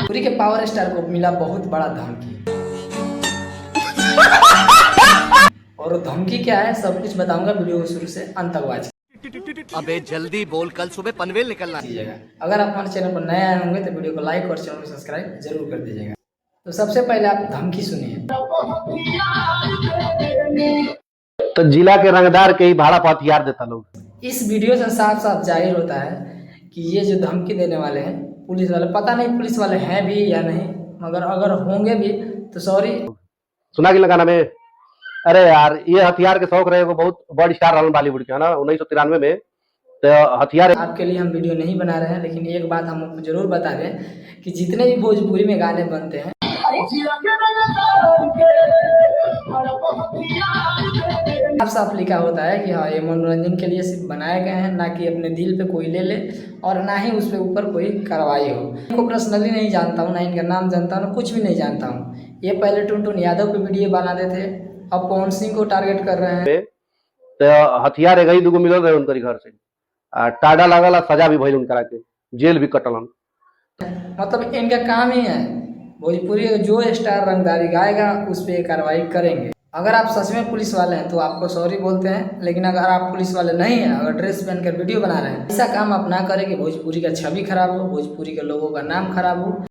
पूरी के power star को मिला बहुत बड़ा धमकी। और धमकी क्या है सब कुछ बताऊंगा, वीडियो को शुरू से अंत तक वॉच। अबे जल्दी बोल, कल सुबह पनवेल निकलना दीजिएगा। अगर आप हमारे चैनल पर नए आए होंगे तो वीडियो को लाइक और चैनल को सब्सक्राइब जरूर कर दीजिएगा। तो सबसे पहले आप धमकी सुनिए। तो जिला के रंगदार के ही भाड़ा पर हथियार देता लोग। इस वीडियो से साफ साफ जाहिर होता है कि ये जो धमकी देने वाले हैं पुलिस वाले, पता नहीं पुलिस वाले हैं भी या नहीं, मगर अगर होंगे भी तो सॉरी। सुना कि लगाना में, अरे यार ये हथियार के शौक रहे वो बहुत बड़ स्टार रहा बॉलीवुड के, है ना, 1993 में। तो हथियार आपके लिए हम वीडियो नहीं बना रहे हैं, लेकिन एक बात हम आपको जरूर बता दें कि जितने भी भोजपुरी में गाने बनते हैं साफ साफ लिखा होता है कि हाँ ये मनोरंजन के लिए सिर्फ बनाए गए हैं, ना कि अपने दिल पे कोई ले ले और ना ही उस पे ऊपर कोई कार्रवाई हो। इनको पर्सनली नहीं जानता हूँ, ना इनका नाम जानता हूँ, ना कुछ भी नहीं जानता हूँ। ये पहले टुनटुन यादव पे वीडियो बनाते थे, अब पवन सिंह को टारगेट कर रहे हैं। तो हथियार एक ही दूगो मिलल रहे उनके घर से, टाडा लगल, सजा भी भइल उनकरा के, जेल भी कटलन। मतलब इनका काम ही है भोजपुरी जो स्टार रंगदारी गाएगा उस पर कार्रवाई करेंगे। अगर आप सच में पुलिस वाले हैं तो आपको सॉरी बोलते हैं, लेकिन अगर आप पुलिस वाले नहीं हैं, अगर ड्रेस पहनकर वीडियो बना रहे हैं, ऐसा काम आप ना करें कि भोजपुरी का छवि खराब हो, भोजपुरी के लोगों का नाम खराब हो।